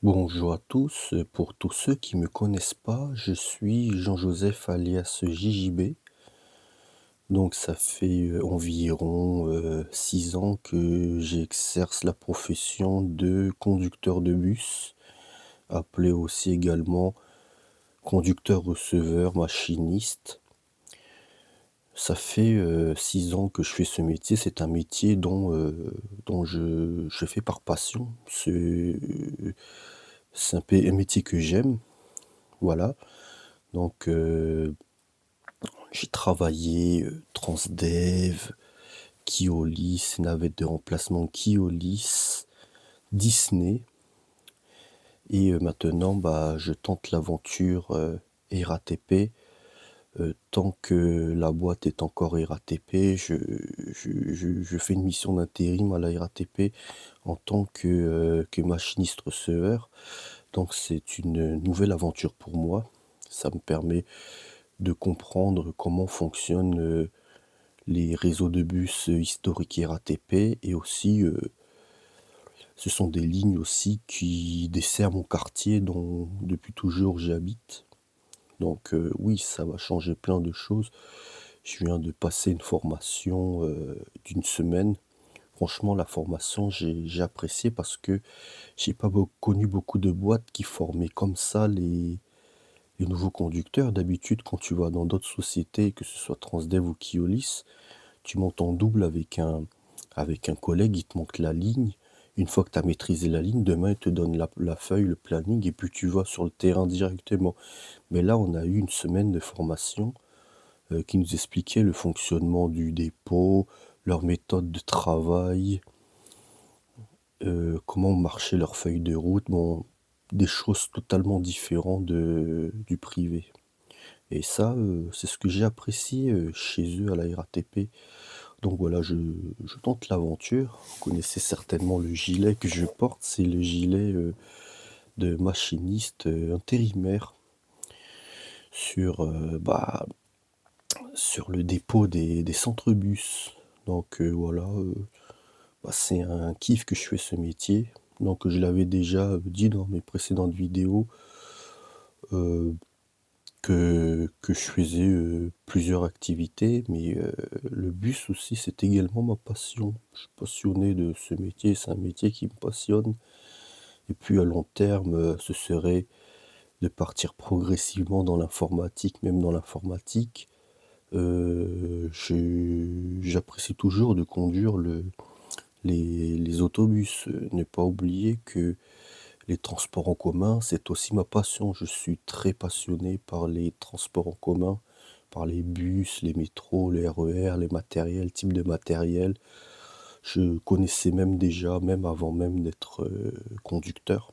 Bonjour à tous, pour tous ceux qui me connaissent pas, je suis Jean-Joseph alias JJB. Donc ça fait, environ, 6 ans que j'exerce la profession de conducteur de bus, appelé aussi également conducteur-receveur, machiniste. Ça fait, 6 ans que je fais ce métier. C'est un métier dont je fais par passion. C'est un métier que j'aime, voilà. Donc, j'ai travaillé, Transdev, Keolis, navette de remplacement Keolis, Disney et maintenant, bah, je tente l'aventure, RATP. Tant que la boîte est encore RATP, je fais une mission d'intérim à la RATP en tant que machiniste receveur. Donc c'est une nouvelle aventure pour moi. Ça me permet de comprendre comment fonctionnent, les réseaux de bus, historiques RATP et aussi, ce sont des lignes aussi qui desservent mon quartier dont depuis toujours j'habite. Donc, oui, ça va changer plein de choses. Je viens de passer une formation, d'1 semaine. Franchement, la formation, j'ai apprécié parce que j'ai pas connu beaucoup de boîtes qui formaient comme ça les nouveaux conducteurs. D'habitude, quand tu vas dans d'autres sociétés, que ce soit Transdev ou Keolis, tu montes en double avec un collègue, il te montre la ligne. Une fois que tu as maîtrisé la ligne, demain, il te donne la feuille, le planning, et puis tu vas sur le terrain directement. Mais là, on a eu 1 semaine de formation qui nous expliquait le fonctionnement du dépôt, leur méthode de travail, comment marchait leur feuille de route, bon, des choses totalement différentes du privé. Et ça, c'est ce que j'ai apprécié chez eux à la RATP. Donc voilà, je tente l'aventure. Vous connaissez certainement le gilet que je porte, c'est le gilet de machiniste intérimaire sur, sur le dépôt des centres bus. Donc voilà, bah, c'est un kiff que je fais ce métier. Donc je l'avais déjà dit dans mes précédentes vidéos, euh, que je faisais plusieurs activités, mais le bus aussi, c'est également ma passion. Je suis passionné de ce métier, c'est un métier qui me passionne. Et puis à long terme, ce serait de partir progressivement dans l'informatique, même dans l'informatique. J'apprécie toujours de conduire les autobus. Ne pas oublier que les transports en commun, c'est aussi ma passion. Je suis très passionné par les transports en commun, par les bus, les métros, les RER, les matériels, types de matériel. Je connaissais même déjà, même avant même d'être conducteur,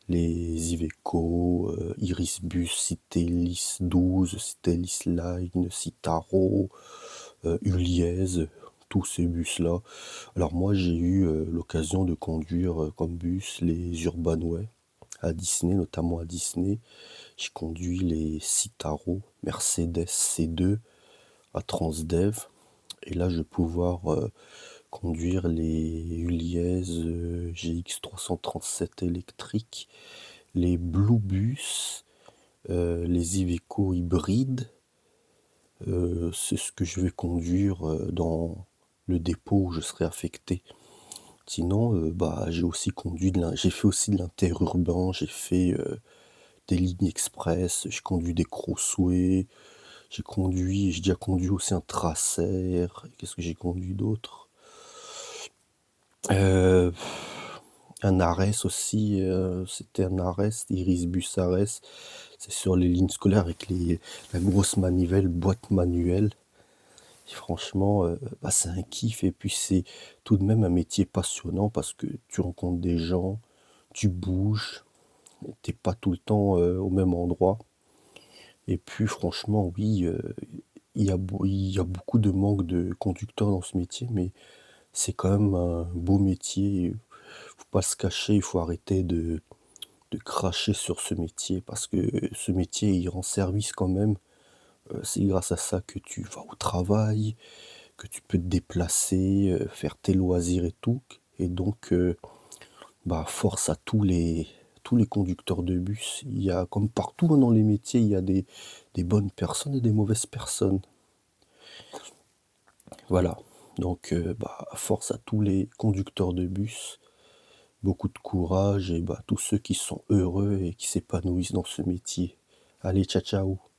les Iveco, Irisbus, Citelis 12, Citelis Line, Citaro, Uliez, tous ces bus-là. Alors moi, j'ai eu l'occasion de conduire comme bus les Urbanway à Disney, notamment à Disney. J'ai conduit les Citaro, Mercedes C2 à Transdev. Et là, je vais pouvoir conduire les Uliez GX337 électriques, les Bluebus, les Iveco hybrides. C'est ce que je vais conduire dans le dépôt où je serai affecté. Sinon, bah, j'ai fait aussi de l'interurbain, j'ai fait des lignes express, j'ai conduit des Crossway, j'ai déjà conduit aussi un Tracer. Qu'est-ce que j'ai conduit d'autre? Euh, un Ares aussi, c'était un Ares, Irisbus Ares. C'est sur les lignes scolaires avec la grosse manivelle, boîte manuelle. Et franchement, bah, c'est un kiff et puis c'est tout de même un métier passionnant parce que tu rencontres des gens, tu bouges, t'es pas tout le temps, au même endroit et puis franchement oui, il y a beaucoup de manque de conducteurs dans ce métier, mais c'est quand même un beau métier. Faut pas se cacher, il faut arrêter de cracher sur ce métier parce que ce métier, il rend service quand même. C'est grâce à ça que tu vas au travail, que tu peux te déplacer, faire tes loisirs et tout. Et donc, bah, force à tous tous les conducteurs de bus, il y a comme partout, hein, dans les métiers, il y a des bonnes personnes et des mauvaises personnes. Voilà, donc bah, force à tous les conducteurs de bus, beaucoup de courage et bah, tous ceux qui sont heureux et qui s'épanouissent dans ce métier. Allez, ciao, ciao.